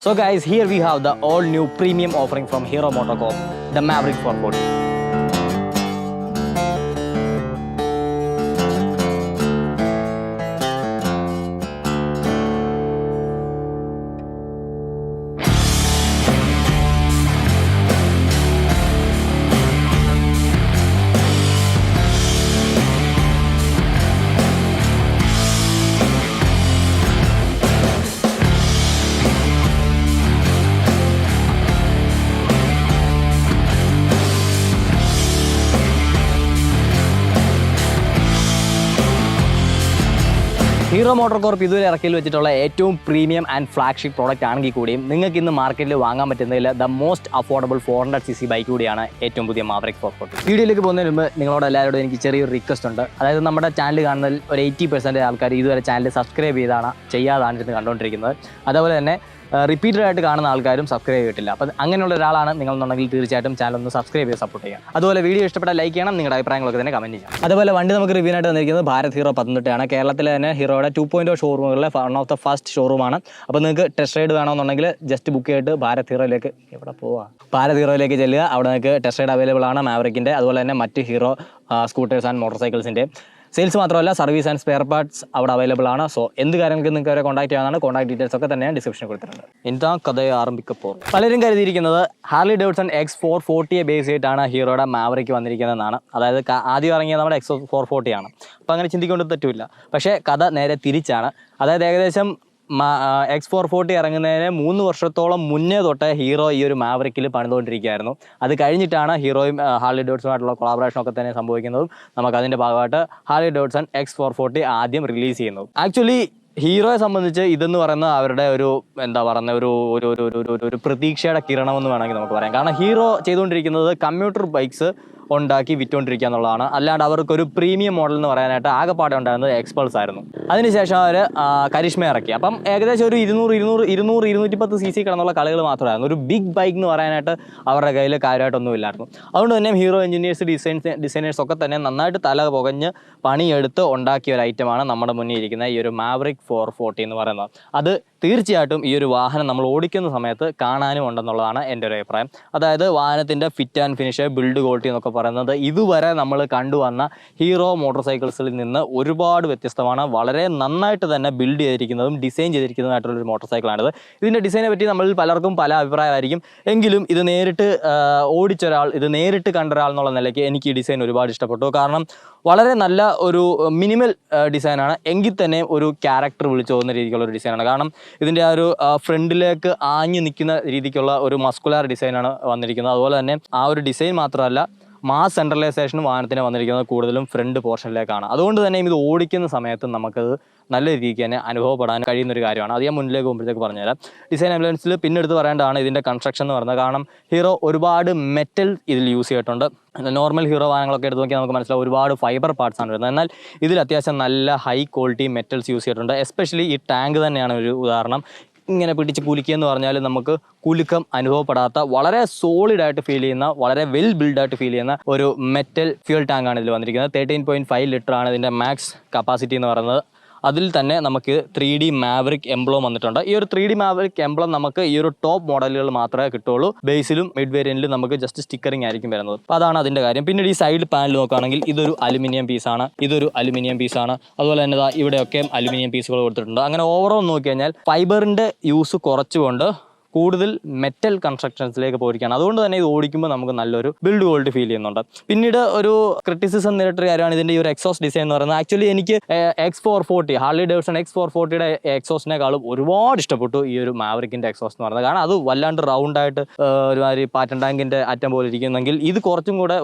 So guys, here we have the all new premium offering from Hero MotoCorp, the Maverick 440. Hero മോട്ടോർകോർപ്പ് ഇതുവരെ ഇറക്കിയിൽ വെച്ചിട്ടുള്ള ഏറ്റവും premium and flagship product ആണെങ്കിൽ കൂടിയും നിങ്ങൾക്ക് ഇന്ന് മാർക്കറ്റിൽ വാങ്ങാൻ പറ്റുന്നതിൽ the most affordable 400cc bike കൂടിയാണ് ഏറ്റവും പുതിയ മാവറിക് 440. വീഡിയോയിലേക്ക് പോകുന്നതിന് മുമ്പ് നിങ്ങളോട് എല്ലാവരോടും എനിക്ക് ചെറിയൊരു റിക്വസ്റ്റ് ഉണ്ട്. അതായത് നമ്മുടെ ചാനൽ കാണുന്നതിൽ ഒരു 80% ആൾക്കാർ ഇതുവരെ ചാനൽ സബ്സ്ക്രൈബ് ചെയ്യാതാണ് ഇരുന്ന് കണ്ടുകൊണ്ടിരിക്കുന്നത്. അതുപോലെ തന്നെ റിപ്പീറ്റഡ് ആയിട്ട് കാണുന്ന ആൾക്കാരും സബ്സ്ക്രൈബ് ചെയ്തിട്ടില്ല. അപ്പോൾ അങ്ങനെയുള്ള ഒരാളാണ് നിങ്ങളെന്നുണ്ടെങ്കിൽ തീർച്ചയായിട്ടും ചാനൽ ഒന്ന് സബ്സ്ക്രൈബ് ചെയ്ത് സപ്പോർട്ട് ചെയ്യാം. അതുപോലെ വീഡിയോ ഇഷ്ടപ്പെട്ടാൽ ലൈക്ക് ചെയ്യണം, നിങ്ങളുടെ അഭിപ്രായങ്ങളൊക്കെ തന്നെ കമൻറ്റ് ചെയ്യാം. അതുപോലെ വണ്ടി നമുക്ക് റിവ്യൂ ആയിട്ട് വന്നിരിക്കുന്നത് ഭാരത് ഹീറോ പത്തനംതിട്ടയാണ്. കേരളത്തിലെ തന്നെ ഹീറോയുടെ 2.0 ഷോറൂമുകളിലെ വൺ ഓഫ് ദ ഫസ്റ്റ് ഷോറൂമാണ്. അപ്പോൾ നിങ്ങൾക്ക് ടെസ്റ്റ് റൈഡ് വേണമെന്നുണ്ടെങ്കിൽ ജസ്റ്റ് ബുക്ക് ചെയ്തിട്ട് ഭാരത് ഹീറോയിലേക്ക് ചെല്ലുക. അവിടെ നിങ്ങൾക്ക് ടെസ്റ്റ് റൈഡ് അവൈലബിൾ ആണ് മാവറിക്കിൻ്റെ, അതുപോലെ തന്നെ മറ്റ് ഹീറോ സ്കൂട്ടേഴ്സ് ആൻഡ് മോട്ടോർ സൈക്കിൾസിൻ്റെ. സെയിൽസ് മാത്രമല്ല സർവീസ് ആൻഡ് സ്പെയർ പാർട്സ് അവിടെ അവൈലബിൾ ആണ്. സോ എന്ത് കാര്യങ്ങൾക്ക് നിങ്ങൾക്ക് അവരെ കോൺടാക്ട് ചെയ്യാനാണ്. കോൺടാക്ട് ഡീറ്റെയിൽസ് ഒക്കെ തന്നെ ഞാൻ ഡിസ്ക്രിപ്ഷനിൽ കൊടുത്തിട്ടുണ്ട്. എന്താ കഥയെ ആരംഭിക്കപ്പോൾ പലരും കരുതിയിരിക്കുന്നത് ഹാർലി ഡേവിഡ്സൺ X440 ബേസ് ചെയ്തിട്ടാണ് ഹീറോയുടെ മാവറിക്ക് വന്നിരിക്കുന്നതെന്നാണ്. അതായത് ആദ്യം ഇറങ്ങിയത് നമ്മുടെ X440 ആണ്. അപ്പോൾ അങ്ങനെ ചിന്തിക്കൊണ്ട് തെറ്റില്ല. പക്ഷേ കഥ നേരെ തിരിച്ചാണ്. അതായത് ഏകദേശം X440 ഇറങ്ങുന്നതിന് 3 വർഷത്തോളം മുന്നേ തൊട്ട് ഹീറോ ഈ ഒരു മാവറിക്കിൽ പണിതുകൊണ്ടിരിക്കുകയായിരുന്നു. അത് കഴിഞ്ഞിട്ടാണ് ഹീറോയും ഹാർലി ഡേവിഡ്സണുമായിട്ടുള്ള കൊളാബറേഷനൊക്കെ തന്നെ സംഭവിക്കുന്നതും നമുക്കതിൻ്റെ ഭാഗമായിട്ട് ഹാർലി ഡേവിഡ്സൺ X440 ആദ്യം റിലീസ് ചെയ്യുന്നത്. ആക്ച്വലി ഹീറോയെ സംബന്ധിച്ച് ഇതെന്ന് പറയുന്നത് അവരുടെ ഒരു എന്താ പറയുന്ന ഒരു പ്രതീക്ഷയുടെ കിരണമെന്ന് വേണമെങ്കിൽ നമുക്ക് പറയാം. കാരണം ഹീറോ ചെയ്തുകൊണ്ടിരിക്കുന്നത് കമ്മ്യൂട്ടർ ബൈക്സ് ഉണ്ടാക്കി വിറ്റുകൊണ്ടിരിക്കുക എന്നുള്ളതാണ്. അല്ലാണ്ട് അവർക്കൊരു പ്രീമിയം മോഡൽ എന്ന് പറയാനായിട്ട് ആകെപ്പാടെ ഉണ്ടായിരുന്നത് എക്സ്പൾസ് ആയിരുന്നു. അതിനുശേഷം അവർ കരിഷ്മ ഇറക്കി. അപ്പം ഏകദേശം ഒരു 200-210 cc കിടന്നുള്ള കളികൾ മാത്രമായിരുന്നു. ഒരു ബിഗ് ബൈക്ക് എന്ന് പറയാനായിട്ട് അവരുടെ കയ്യിൽ കാര്യമായിട്ടൊന്നും ഇല്ലായിരുന്നു. അതുകൊണ്ട് തന്നെ ഹീറോ എഞ്ചിനീയേഴ്സ് ഡിസൈനേഴ്സ് ഒക്കെ തന്നെ നന്നായിട്ട് തല പുകഞ്ഞ് പണിയെടുത്ത് ഉണ്ടാക്കിയ ഒരു ഐറ്റമാണ് നമ്മുടെ മുന്നിൽ ഇരിക്കുന്ന ഈ ഒരു മാവറിക് 440 എന്ന് പറയുന്നത്. അത് തീർച്ചയായിട്ടും ഈ ഒരു വാഹനം നമ്മൾ ഓടിക്കുന്ന സമയത്ത് കാണാനും ഉണ്ടെന്നുള്ളതാണ് എൻ്റെ ഒരു അഭിപ്രായം. അതായത് വാഹനത്തിൻ്റെ fit and finish, build quality എന്നൊക്കെ പറയുന്നത് ഇതുവരെ നമ്മൾ കണ്ടുവന്ന ഹീറോ മോട്ടോർ സൈക്കിൾസിൽ നിന്ന് ഒരുപാട് വ്യത്യസ്തമാണ്. വളരെ നന്നായിട്ട് തന്നെ ബിൽഡ് ചെയ്തിരിക്കുന്നതും ഡിസൈൻ ചെയ്തിരിക്കുന്നതുമായിട്ടുള്ളൊരു മോട്ടോർ സൈക്കിളാണിത്. ഇതിൻ്റെ ഡിസൈനെ പറ്റി നമ്മളിൽ പലർക്കും പല അഭിപ്രായമായിരിക്കും. എങ്കിലും ഇത് നേരിട്ട് ഓടിച്ചൊരാൾ, ഇത് നേരിട്ട് കണ്ട ഒരാൾ എന്നുള്ള നിലയ്ക്ക് എനിക്ക് ഈ ഡിസൈൻ ഒരുപാട് ഇഷ്ടപ്പെട്ടു. കാരണം വളരെ നല്ല ഒരു മിനിമൽ ഡിസൈനാണ്, എങ്കിൽ തന്നെ ഒരു ക്യാരക്ടർ വിളിച്ചു പോകുന്ന രീതിക്കുള്ള ഒരു ഡിസൈനാണ്. കാരണം ഇതിൻ്റെ ആ ഒരു ഫ്രണ്ടിലേക്ക് ആഞ്ഞു നിൽക്കുന്ന രീതിക്കുള്ള ഒരു മസ്കുലാർ ഡിസൈനാണ് വന്നിരിക്കുന്നത്. അതുപോലെ തന്നെ ആ ഒരു ഡിസൈൻ മാത്രമല്ല, മാസ് സെൻട്രലൈസേഷനും വാഹനത്തിന് വന്നിരിക്കുന്നത് കൂടുതലും ഫ്രണ്ട് പോർഷനിലേക്കാണ്. അതുകൊണ്ട് തന്നെ ഇത് ഓടിക്കുന്ന സമയത്ത് നമുക്കത് നല്ല രീതിക്ക് തന്നെ അനുഭവപ്പെടാൻ കഴിയുന്ന ഒരു കാര്യമാണ്. അത് ഞാൻ മുന്നിലേക്ക് പോകുമ്പോഴത്തേക്ക് പറഞ്ഞുതരാം. ഡിസൈൻ എലമെൻസിൽ പിന്നെ എടുത്ത് പറയേണ്ടതാണ് ഇതിൻ്റെ കൺസ്ട്രക്ഷൻ എന്ന് പറയുന്നത്. കാരണം ഹീറോ ഒരുപാട് മെറ്റൽ ഇതിൽ യൂസ് ചെയ്തിട്ടുണ്ട്. നോർമൽ ഹീറോ വാഹനങ്ങളൊക്കെ എടുത്ത് നോക്കിയാൽ നമുക്ക് മനസ്സിലാവും ഒരുപാട് ഫൈബർ പാർട്സ് ആണ് വരുന്നത്. എന്നാൽ ഇതിൽ അത്യാവശ്യം നല്ല ഹൈ ക്വാളിറ്റി മെറ്റൽസ് യൂസ് ചെയ്തിട്ടുണ്ട്. എസ്പെഷ്യലി ഈ ടാങ്ക് തന്നെയാണ് ഒരു ഉദാഹരണം. ഇങ്ങനെ പിടിച്ച് കുലുക്കുക എന്ന് പറഞ്ഞാൽ നമുക്ക് കുലുക്കം അനുഭവപ്പെടാത്ത വളരെ സോളിഡായിട്ട് ഫീൽ ചെയ്യുന്ന, വളരെ വെൽ ബിൽഡായിട്ട് ഫീൽ ചെയ്യുന്ന ഒരു മെറ്റൽ ഫ്യൂൽ ടാങ്കാണ് ഇതിൽ വന്നിരിക്കുന്നത്. 13.5 ലിറ്ററാണ് ഇതിൻ്റെ മാക്സ് കപ്പാസിറ്റി എന്ന് പറയുന്നത്. അതിൽ തന്നെ നമുക്ക് 3D മാവറിക് എംബ്ലം വന്നിട്ടുണ്ട്. ഈ ഒരു 3D മാവറിക് എംബ്ലം നമുക്ക് ഈ ഒരു ടോപ്പ് മോഡലുകൾ മാത്രമേ കിട്ടുള്ളൂ. ബേസിലും മിഡ് വേരിയന്റിലും നമുക്ക് ജസ്റ്റ് സ്റ്റിക്കറിംഗ് ആയിരിക്കും വരുന്നത്. അപ്പോൾ അതാണ് അതിൻ്റെ കാര്യം. പിന്നീട് ഈ സൈഡ് പാനൽ നോക്കുകയാണെങ്കിൽ ഇതൊരു അലുമിനിയം പീസാണ്, അതുപോലെ തന്നെ ഇവിടെയൊക്കെ അലുമിനിയം പീസുകൾ കൊടുത്തിട്ടുണ്ട്. അങ്ങനെ ഓവറോൾ നോക്കി കഴിഞ്ഞാൽ ഫൈബറിൻ്റെ യൂസ് കുറച്ചുകൊണ്ട് കൂടുതൽ മെറ്റൽ കൺസ്ട്രക്ഷൻസിലേക്ക് പോയിരിക്കുകയാണ്. അതുകൊണ്ട് തന്നെ ഇത് ഓടിക്കുമ്പോൾ നമുക്ക് നല്ലൊരു ബിൽഡ് ക്വാളിറ്റി ഫീൽ ചെയ്യുന്നുണ്ട്. പിന്നീട് ഒരു ക്രിറ്റിസിസം നേരിട്ടൊരു കാര്യമാണ് ഇതിൻ്റെ ഈ ഒരു എക്സോസ്റ്റ് ഡിസൈൻ എന്ന് പറയുന്നത്. ആക്ച്വലി എനിക്ക് X440 ഹാർലി ഡേവിഡ്സൺ X440യുടെ എക്സോസ്റ്റിനേക്കാളും ഒരുപാട് ഇഷ്ടപ്പെട്ടു ഈ ഒരു മാവറിക്കിൻ്റെ എക്സോസ്റ്റ് എന്ന് പറയുന്നത്. കാരണം അത് വല്ലാണ്ട് റൗണ്ടായിട്ട് ഒരുമാതിരി പാറ്റൻ ടാങ്കിൻ്റെ അറ്റം പോലെ ഇരിക്കുന്നെങ്കിൽ ഇത് കുറച്ചും കൂടെ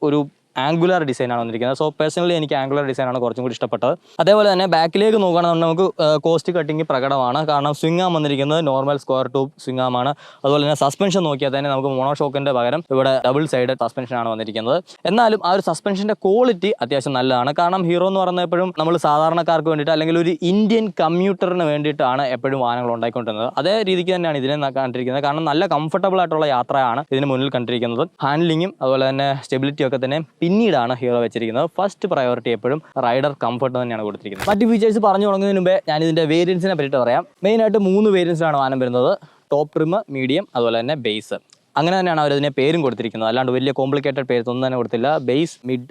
ഒരു ആംഗുലർ ഡിസൈനാണ് വന്നിരിക്കുന്നത്. സോ പേഴ്സണലി എനിക്ക് ആംഗുലർ ഡിസൈനാണ് കുറച്ചും കൂടി ഇഷ്ടപ്പെട്ടത്. അതേപോലെ തന്നെ ബാക്കിലേക്ക് നോക്കുകയാണെന്നുണ്ടെങ്കിൽ നമുക്ക് കോസ്റ്റ് കട്ടിങ് പ്രകടമാണ്. കാരണം സ്വിംഗ് ആം വന്നിരിക്കുന്നത് നോർമൽ സ്ക്വയർ ട്യൂബ് സ്വിംഗ് ആമാണ്. അതുപോലെ തന്നെ സസ്പെൻഷൻ നോക്കിയാൽ തന്നെ നമുക്ക് മോണോഷോക്കിൻ്റെ പകരം ഇവിടെ ഡബിൾ സൈഡ് സസ്പെൻഷനാണ് വന്നിരിക്കുന്നത്. എന്നാലും ആ ഒരു സസ്പെൻഷൻ്റെ ക്വാളിറ്റി അത്യാവശ്യം നല്ലതാണ്. കാരണം ഹീറോ എന്ന് പറയുന്നത് എപ്പോഴും നമ്മൾ സാധാരണക്കാർക്ക് വേണ്ടിയിട്ട് അല്ലെങ്കിൽ ഒരു ഇന്ത്യൻ കമ്മ്യൂട്ടറിന് വേണ്ടിയിട്ടാണ് എപ്പോഴും വാഹനങ്ങൾ ഉണ്ടായിക്കൊണ്ടിരുന്നത്. അതേ രീതിക്ക് തന്നെയാണ് ഇതിനെ കണ്ടിരിക്കുന്നത്. കാരണം നല്ല കംഫർട്ടബിൾ ആയിട്ടുള്ള യാത്രയാണ് ഇതിന് മുന്നിൽ കണ്ടിരിക്കുന്നത്. ഹാൻഡ്ലിങ്ങും അതുപോലെ തന്നെ സ്റ്റെബിലിറ്റി ഒക്കെ തന്നെ പിന്നീടാണ് ഹീറോ വെച്ചിരിക്കുന്നത്. ഫസ്റ്റ് പ്രയോറിറ്റി എപ്പോഴും റൈഡർ കംഫർട്ട് തന്നെയാണ് കൊടുത്തിരിക്കുന്നത്. മറ്റ് ഫീച്ചേഴ്സ് പറഞ്ഞു തുടങ്ങുന്നതിന് മുമ്പേ ഞാൻ ഇതിൻ്റെ വേരിയൻസിനെ പറ്റിയിട്ട് പറയാം. മെയിനായിട്ട് 3 വേരിയൻസിലാണ് വാഹനം വരുന്നത്. ടോപ്പ് ട്രിം, മീഡിയം, അതുപോലെ തന്നെ ബേസ്. അങ്ങനെ തന്നെയാണ് അവരതിനെ പേരും കൊടുത്തിരിക്കുന്നത്. അല്ലാണ്ട് വലിയ കോംപ്ലിക്കേറ്റഡ് പേരൊന്നും തന്നെ കൊടുത്തില്ല. ബേസ്, മിഡ്,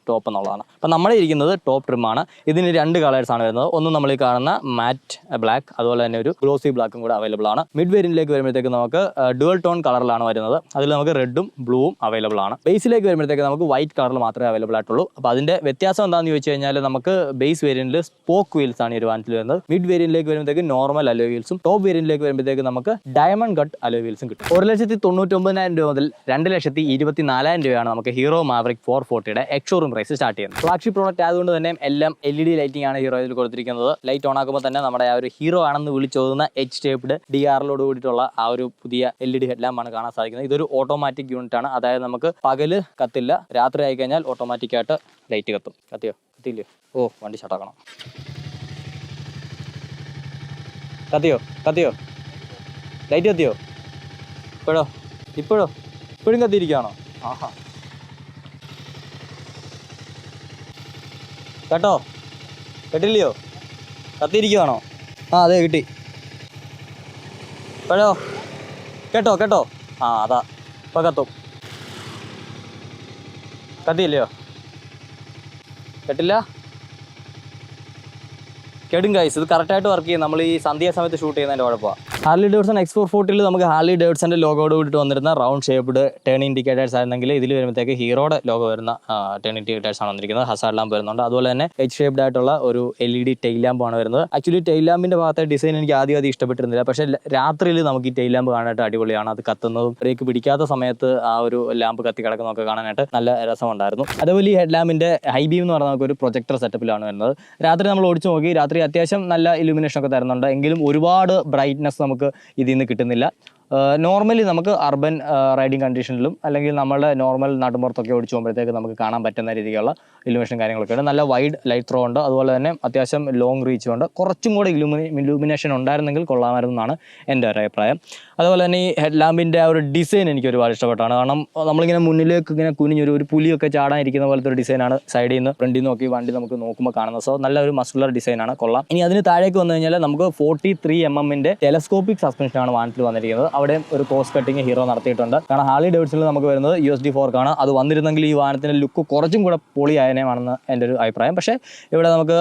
ടോപ്പ് എന്നുള്ളതാണ്. അപ്പം നമ്മൾ ഇരിക്കുന്നത് ടോപ്പ് ട്രിമാണ്. ഇതിന് 2 കളേഴ്സാണ് വരുന്നത്. ഒന്ന് നമ്മൾ ഈ കാണുന്ന മാറ്റ് ബ്ലാക്ക്, അതുപോലെ തന്നെ ഒരു ഗ്ലോസി ബ്ലാക്കും കൂടെ അവൈലബിൾ ആണ്. മിഡ് വേരിയന്റിലേക്ക് വരുമ്പോഴത്തേക്ക് നമുക്ക് ഡുവൽ ടോൺ കളറിലാണ് വരുന്നത്. അതിൽ നമുക്ക് റെഡും ബ്ലൂവും അവൈലബിൾ ആണ്. ബേസിലേക്ക് വരുമ്പോഴത്തേക്ക് നമുക്ക് വൈറ്റ് കളറിൽ മാത്രമേ അവൈലബിൾ ആയിട്ടുള്ളൂ. അപ്പോൾ അതിൻ്റെ വ്യത്യാസം എന്താണെന്ന് ചോദിച്ചു കഴിഞ്ഞാൽ നമുക്ക് ബേസ് വേരിയന്റിൽ സ്പോക്ക് വീൽസ് ആണ് ഈ ഒരു വാഹനത്തിൽ വരുന്നത്. മിഡ് വേരിയന്റിലേക്ക് വരുമ്പോഴത്തേക്ക് നോർമൽ അലോയ് വീൽസും, ടോപ്പ് വേരിയന്റിലേക്ക് വരുമ്പോഴത്തേക്ക് നമുക്ക് ഡയമണ്ട് കട്ട് അലോയ് വീൽസും കിട്ടും. 1,99,000 രൂപ മുതൽ 2,24,000 രൂപയാണ് നമുക്ക് ഹീറോ മാവറിക് 440യുടെ എക്സ്ഷോറൂം പ്രൈസ് സ്റ്റാർട്ട് ചെയ്യുന്നത്. ഫ്ലാഗ്ഷിപ്പ് പ്രോഡക്റ്റ് ആയതുകൊണ്ട് തന്നെ എല്ലാം LED ലൈറ്റിംഗ് ആണ് ഹീറോ ഇതിൽ കൊടുത്തിരിക്കുന്നത്. ലൈറ്റ് ഓൺ ആക്കുമ്പോൾ തന്നെ നമ്മുടെ ആ ഒരു ഹീറോ ആണെന്ന് വിളിച്ചോതുന്ന എച്ച് ടേപ്ഡ് DRLോട് കൂടിയിട്ടുള്ള ആ ഒരു പുതിയ LED ഹെഡ്ലാമ്പാണ് കാണാൻ സാധിക്കുന്നത്. ഇതൊരു ഓട്ടോമാറ്റിക് യൂണിറ്റ് ആണ്. അതായത് നമുക്ക് പകല് കത്തില്ല, രാത്രി ആയി കഴിഞ്ഞാൽ ഓട്ടോമാറ്റിക്കായിട്ട് ലൈറ്റ് കത്തും. കത്തിയോ? കത്തിയില്ലയോ? ഓ, വണ്ടി ഷട്ടാക്കണം. കത്തിയോ? കത്തിയോ? ലൈറ്റ് കത്തിയോ? ഇപ്പോഴും കത്തിയിരിക്കുകയാണോ? ആഹാ, കേട്ടോ? കേട്ടില്ലയോ? കത്തിയിരിക്കുകയാണോ? അതെ, കിട്ടി. കേട്ടോ? അതാ ഇപ്പൊ കത്തും. കത്തിയില്ലയോ? കേട്ടില്ല? കേടും ഗൈസ്. ഇത് കറക്റ്റായിട്ട് വർക്ക് ചെയ്യും. നമ്മൾ ഈ സന്ധ്യ സമയത്ത് ഷൂട്ട് ചെയ്യുന്നതിൻ്റെ കുഴപ്പമാണ്. ഹാർലി ഡേവിഡ്സൺ X440 നമുക്ക് ഹാർലി ഡേവിഡ്സന്റെ ലോഗോയോട് കൂടിയിട്ട് വന്നിരുന്ന റൗണ്ട് ഷേപ്ഡ് ടേൺ ഇൻഡിക്കേറ്റേഴ്സ് ആയിരുന്നെങ്കിൽ ഇതിൽ വരുമ്പോഴത്തേക്ക് ഹീറോയുടെ ലോഗോ വരുന്ന ടേൺ ഇൻഡിക്കേറ്റേഴ്സ് ആണ് വന്നിരിക്കുന്നത്. ഹസാർഡ് ലാമ്പ് വരുന്നുണ്ട്. അതുപോലെ തന്നെ എച്ച് ഷേപ്ഡ് ആയിട്ടുള്ള ഒരു LED ടെയിൽ ലാമ്പാണ് വരുന്നത്. ആക്ച്വലി ടെയിൽ ലാമ്പിന്റെ ഭാഗത്തെ ഡിസൈൻ എനിക്ക് ആദ്യം ഇഷ്ടപ്പെട്ടിരുന്നില്ല. പക്ഷേ രാത്രിയിൽ നമുക്ക് ഈ ടെയിൽ ലാമ്പ് കാണാനായിട്ട് അടിപൊളിയാണ്. അത് കത്തുന്നതും ബ്രേക്ക് പിടിക്കാത്ത സമയത്ത് ആ ഒരു ലാമ്പ് കത്തി കിടക്കുന്നതൊക്കെ കാണാനായിട്ട് നല്ല രസമുണ്ടായിരുന്നു. അതുപോലെ ഈ ഹെഡ് ലാമ്പിന്റെ ഹൈ ബീം എന്ന് പറഞ്ഞാൽ നമുക്ക് ഒരു പ്രൊജക്ടർ സെറ്റപ്പിലാണ് വരുന്നത്. രാത്രി നമ്മൾ ഓടിച്ചു നോക്കി. രാത്രി അത്യാവശ്യം നല്ല ഇലുമിനേഷൻ ഒക്കെ തരുന്നുണ്ട്. എങ്കിലും ഒരുപാട് ബ്രൈറ്റ്നസ് നമുക്ക് ഇതിൽ നിന്ന് കിട്ടുന്നില്ല. നോർമലി നമുക്ക് അർബൻ റൈഡിങ് കണ്ടീഷനിലും അല്ലെങ്കിൽ നമ്മളുടെ നോർമൽ നാട്ടുമ്പുറത്തൊക്കെ ഓടിച്ചു പോകുമ്പോഴത്തേക്ക് നമുക്ക് കാണാൻ പറ്റുന്ന രീതിയിലുള്ള ഇലുമിനേഷൻ കാര്യങ്ങളൊക്കെ ഉണ്ട്. നല്ല വൈഡ് ലൈറ്റ് ത്രോ ഉണ്ട്. അതുപോലെ തന്നെ അത്യാവശ്യം ലോങ് റീച്ചും ഉണ്ട്. കുറച്ചും കൂടെ ഇലുമിനേഷൻ ഉണ്ടായിരുന്നെങ്കിൽ കൊള്ളാമായിരുന്നെന്നാണ് എൻ്റെ ഒരു അഭിപ്രായം. അതുപോലെ തന്നെ ഈ ഹെഡ് ലാമ്പിൻ്റെ ആ ഒരു ഡിസൈൻ എനിക്ക് ഒരുപാട് ഇഷ്ടപ്പെട്ടാണ്. കാരണം നമ്മളിങ്ങനെ മുന്നിലേക്ക് ഇങ്ങനെ കുനിഞ്ഞൊരു പുലിയൊക്കെ ചാടാനിരിക്കുന്ന പോലത്തെ ഒരു ഡിസൈനാണ് സൈഡിൽ നിന്ന് ഫ്രണ്ടിൽ നിന്ന് നോക്കി വണ്ടി നമുക്ക് നോക്കുമ്പോൾ കാണുന്നത്. സോ നല്ല ഒരു മസ്കുലർ ഡിസൈനാണ്, കൊള്ളാം. ഇനി അതിന് താഴേക്ക് വന്നു കഴിഞ്ഞാൽ നമുക്ക് 43 mm ടെലസ്കോപ്പിക് സസ്പെൻഷനാണ് വാഹനത്തിൽ വന്നിരിക്കുന്നത്. അവിടെ ഒരു കോസ്റ്റ് കട്ടിങ് ഹീറോ നടത്തിയിട്ടുണ്ട്. കാരണം ഹാർലി ഡേവിഡ്സണിൽ നമുക്ക് വരുന്നത് USD ഫോർക്ക് ആണ്. അത് വന്നിരുന്നെങ്കിൽ ഈ വാഹനത്തിൻ്റെ ലുക്ക് കുറച്ചും കൂടെ പൊളിയായനെയാണെന്ന് എൻ്റെ ഒരു അഭിപ്രായം. പക്ഷേ ഇവിടെ നമുക്ക്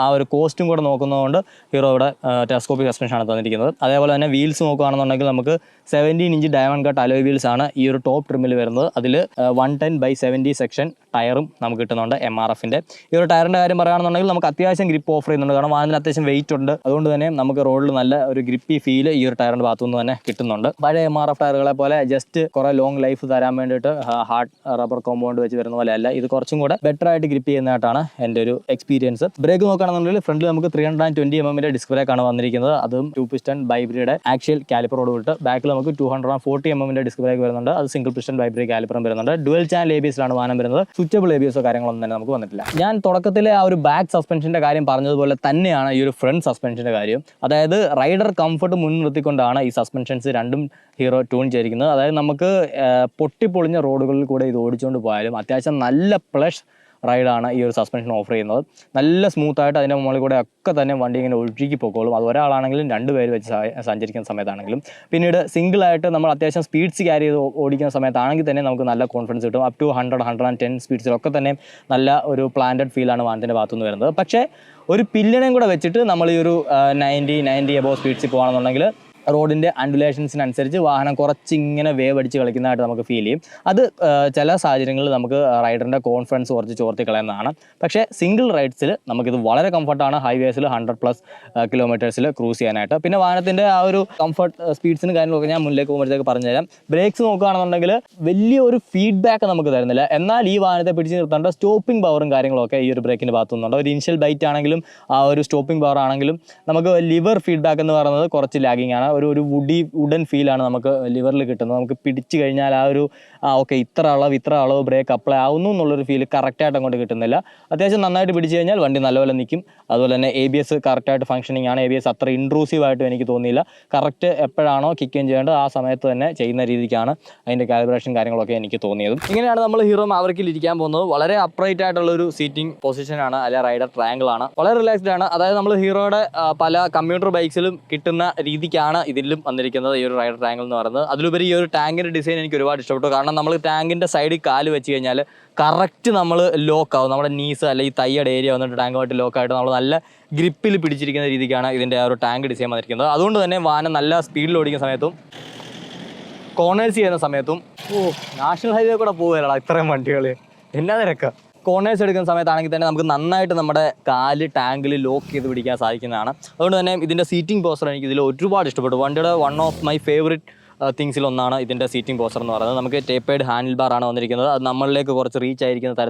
ആ ഒരു കോസ്റ്റും കൂടെ നോക്കുന്നതുകൊണ്ട് ഹീറോ ഇവിടെ ടെലസ്കോപ്പിക് സസ്പെൻഷനാണ് തന്നിരിക്കുന്നത്. അതേപോലെ തന്നെ വീൽസ് നോക്കുകയാണെന്നുണ്ടെങ്കിൽ നമുക്ക് 17 inch diamond cut alloy wheels ആണ് ഈ ഒരു ടോപ്പ് ട്രിമ്മിൽ വരുന്നത്. അതിൽ 110/70 സെക്ഷൻ ടയറും നമുക്ക് കിട്ടുന്നുണ്ട് MRFന്റെ. ഈ ഒരു ടയറിൻ്റെ കാര്യം പറയുകയാണെന്നുണ്ടെങ്കിൽ നമുക്ക് അത്യാവശ്യം ഗ്രിപ്പ് ഓഫർ ചെയ്യുന്നുണ്ട്. കാരണം വാഹനത്തിന് അത്യാവശ്യം വെയിറ്റ് ഉണ്ട്. അതുകൊണ്ട് തന്നെ നമുക്ക് റോഡിൽ നല്ല ഒരു ഗ്രിപ്പി ഫീൽ ഈ ഒരു ടയറിൻ്റെ ഭാഗത്തുനിന്ന് തന്നെ കിട്ടുന്നുണ്ട്. പഴയ MRF ടയറുകളെ പോലെ ജസ്റ്റ് കുറേ ലോങ് ലൈഫ് തരാൻ വേണ്ടിയിട്ട് ഹാർഡ് റബ്ബർ കോമ്പൗണ്ട് വെച്ച് വരുന്ന പോലെ അല്ല. ഇത് കുറച്ചും കൂടെ ബെറ്റർ ആയിട്ട് ഗ്രിപ്പ് ചെയ്യുന്നതായിട്ടാണ് എൻ്റെ ഒരു എക്സ്പീരിയൻസ്. ബ്രേക്ക് നോക്കുകയാണെന്നുണ്ടെങ്കിൽ ഫ്രണ്ടിൽ നമുക്ക് 320 mm ഡിസ്ക് ബ്രേക്കാണ് വന്നിരിക്കുന്നത്. അതും 2 piston ബൈബ്രിയുടെ ആക്ച്വൽ കാലിപ്പറോട് വിട്ട്. ബാക്കിൽ നമുക്ക് 240 mm ഡിസ്ക് ബ്രേക്ക് വരുന്നുണ്ട്. അത് സിംഗിൾ പിസ്റ്റൺ ബൈബ്രി കാലിപ്പറും വരുന്നുണ്ട്. ഡുവൽ ചാനൽ ABS-ലാണ് വാഹനം വരുന്നത്. സ്വിച്ചബിൾ ABS കാര്യങ്ങളൊന്നും തന്നെ നമുക്ക് വന്നിട്ടില്ല. ഞാൻ തുടക്കത്തിലെ ആ ഒരു ബാക്ക് സസ്പെൻഷൻ്റെ കാര്യം പറഞ്ഞതുപോലെ തന്നെയാണ് ഈ ഒരു ഫ്രണ്ട് സസ്പെൻഷൻ്റെ കാര്യം. അതായത് റൈഡർ കംഫർട്ട് മുൻനിർത്തിക്കൊണ്ടാണ് ഈ സസ്പെൻഷൻസ് രണ്ടും ഹീറോ ട്യൂൺ ചെയ്തിരിക്കുന്നത്. അതായത് നമുക്ക് പൊട്ടിപ്പൊളിഞ്ഞ റോഡുകളിൽ കൂടെ ഇത് ഓടിച്ചുകൊണ്ട് പോയാലും അത്യാവശ്യം നല്ല പ്ലഷ് റൈഡാണ് ഈ ഒരു സസ്പെൻഷൻ ഓഫർ ചെയ്യുന്നത്. നല്ല സ്മൂത്തായിട്ട് അതിൻ്റെ മുകളിൽ കൂടെ ഒക്കെ തന്നെ വണ്ടി ഇങ്ങനെ ഒഴുകി പോക്കോളും. അത് ഒരാളാണെങ്കിലും 2 പേര് വെച്ച് സഞ്ചരിക്കുന്ന സമയത്താണെങ്കിലും. പിന്നീട് സിംഗിളായിട്ട് നമ്മൾ അത്യാവശ്യം സ്പീഡ്സ് ക്യാരി ചെയ്ത് ഓടിക്കുന്ന സമയത്താണെങ്കിൽ തന്നെ നമുക്ക് നല്ല കോൺഫിഡൻസ് കിട്ടും. അപ് ടു 100-110 സ്പീഡ്സിലൊക്കെ തന്നെ നല്ല ഒരു പ്ലാന്റഡ് ഫീലാണ് വാഹനത്തിൻ്റെ ഭാഗത്തുനിന്ന് വരുന്നത്. പക്ഷേ ഒരു പില്ലണയും കൂടെ വെച്ചിട്ട് നമ്മൾ ഈ ഒരു 90 എബോവ് സ്പീഡ്സിൽ പോകുകയാണെന്നുണ്ടെങ്കിൽ റോഡിൻ്റെ ആൻഡുലേഷൻസിനനുസരിച്ച് വാഹനം കുറച്ചിങ്ങനെ വേവ് അടിച്ച് കളിക്കുന്നതായിട്ട് നമുക്ക് ഫീൽ ചെയ്യും. അത് ചില സാഹചര്യങ്ങളിൽ നമുക്ക് റൈഡറിൻ്റെ കോൺഫിഡൻസ് കുറച്ച് ചോർത്തി കളയുന്നതാണ്. പക്ഷേ സിംഗിൾ റൈഡ്സിൽ നമുക്കിത് വളരെ കംഫർട്ടാണ്. ഹൈവേസിൽ 100+ കിലോമീറ്റേഴ്സിൽ ക്രൂസ് ചെയ്യാനായിട്ട്. പിന്നെ വാഹനത്തിൻ്റെ ആ ഒരു കംഫർട്ട് സ്പീഡ്സിന് കാര്യങ്ങളൊക്കെ ഞാൻ മുന്നിലേക്ക് പോകുമ്പോഴത്തേക്ക് പറഞ്ഞു തരാം. ബ്രേക്സ് നോക്കുകയാണെന്നുണ്ടെങ്കിൽ വലിയൊരു ഫീഡ്ബാക്ക് നമുക്ക് തരുന്നില്ല. എന്നാൽ ഈ വാഹനത്തെ പിടിച്ച് നിർത്തേണ്ട സ്റ്റോപ്പിംഗ് പവറും കാര്യങ്ങളൊക്കെ ഈ ഒരു ബ്രേക്കിൻ്റെ ഭാഗത്തുനിന്നുണ്ട്. ഒരു ഇനിഷ്യൽ ബൈറ്റ് ആണെങ്കിലും ആ ഒരു സ്റ്റോപ്പിംഗ് പവർ ആണെങ്കിലും നമുക്ക് ലിവർ ഫീഡ്ബാക്ക് എന്ന് പറയുന്നത് കുറച്ച് ലാഗിങ് ആണ്. ഒരു വുഡൻ ഫീലാണ് നമുക്ക് ലിവറിൽ കിട്ടുന്നത്. നമുക്ക് പിടിച്ചു കഴിഞ്ഞാൽ ആ ഒരു ഓക്കെ ഇത്ര അളവ് ബ്രേക്ക് അപ്ലൈ ആവുന്നു എന്നുള്ളൊരു ഫീൽ കറക്റ്റായിട്ട് അങ്ങോട്ട് കിട്ടുന്നില്ല. അത്യാവശ്യം നന്നായിട്ട് പിടിച്ചു കഴിഞ്ഞാൽ വണ്ടി നല്ലപോലെ നിൽക്കും. അതുപോലെ തന്നെ ABS കറക്റ്റായിട്ട് ഫംഗ്ഷനിങ് ആണ്. ABS അത്ര ഇൻട്രൂസീവായിട്ടും എനിക്ക് തോന്നിയില്ല. കറക്റ്റ് എപ്പോഴാണോ കിക്ക് ഇൻ ചെയ്യേണ്ടത് ആ സമയത്ത് തന്നെ ചെയ്യുന്ന രീതിക്കാണ് അതിൻ്റെ കാലിബ്രേഷൻ കാര്യങ്ങളൊക്കെ എനിക്ക് തോന്നിയത്. ഇങ്ങനെയാണ് നമ്മൾ ഹീറോ മാവറിക്കിൽ ഇരിക്കാൻ പോകുന്നത്. വളരെ അപ്രൈറ്റ് ആയിട്ടുള്ളൊരു സീറ്റിംഗ് പൊസിഷനാണ്, അല്ലെ റൈഡർ ട്രയാങ്കിൾ ആണ്. വളരെ റിലാക്സ്ഡ് ആണ്. അതായത് നമ്മൾ ഹീറോയുടെ പല കമ്മ്യൂട്ടർ ബൈക്സിലും കിട്ടുന്ന രീതിക്കാണ് ഇതിലും വന്നിരിക്കുന്നത് ഈ ഒരു റൈഡർ ട്രാങ്കിൾ എന്ന് പറയുന്നത്. അതിലുപരി ഈ ഒരു ടാങ്കിൻ്റെ ഡിസൈൻ എനിക്ക് ഒരുപാട് ഇഷ്ടപ്പെട്ടു. കാരണം നമ്മൾ ടാങ്കിൻ്റെ സൈഡിൽ കാല് വെച്ച് കഴിഞ്ഞാൽ കറക്റ്റ് നമ്മൾ ലോക്കാവും, നമ്മുടെ നീസ് അല്ലെങ്കിൽ തയ്യയുടെ ഏരിയ വന്നിട്ട് ടാങ്കുമായിട്ട് ലോക്കായിട്ട് നമ്മൾ നല്ല ഗ്രിപ്പിൽ പിടിച്ചിരിക്കുന്ന രീതിക്കാണ് ഇതിൻ്റെ ആ ഒരു ടാങ്ക് ഡിസൈൻ വന്നിരിക്കുന്നത്. അതുകൊണ്ട് തന്നെ വാഹനം നല്ല സ്പീഡിൽ ഓടിക്കുന്ന സമയത്തും കോർണേഴ്സ് ചെയ്യുന്ന സമയത്തും നാഷണൽ ഹൈവേ കൂടെ പോകുകയല്ല ഇത്രയും വണ്ടികൾ എന്നാ നിരക്കുക. കോർണേഴ്സ് എടുക്കുന്ന സമയത്താണെങ്കിൽ തന്നെ നമുക്ക് നന്നായിട്ട് നമ്മുടെ കാല് ടാങ്കിൽ ലോക്ക് ചെയ്ത് പിടിക്കാൻ സാധിക്കുന്നതാണ്. അതുകൊണ്ട് തന്നെ ഇതിൻ്റെ സീറ്റിംഗ് പോസ്റ്റർ എനിക്ക് ഇതിൽ ഒരുപാട് ഇഷ്ടപ്പെട്ടു. വണ്ടിയുടെ വൺ ഓഫ് മൈ ഫേവറേറ്റ് തിങ്സിലൊന്നാണ് ഇതിൻ്റെ സീറ്റിംഗ് പോസ്റ്റർ എന്ന് പറയുന്നത്. നമുക്ക് ടേപ്പേഡ് ഹാൻഡിൽ ബാർ ആണ് വന്നിരിക്കുന്നത്. അത് നമ്മളിലേക്ക് കുറച്ച് റീച്ച് ആയിരിക്കുന്ന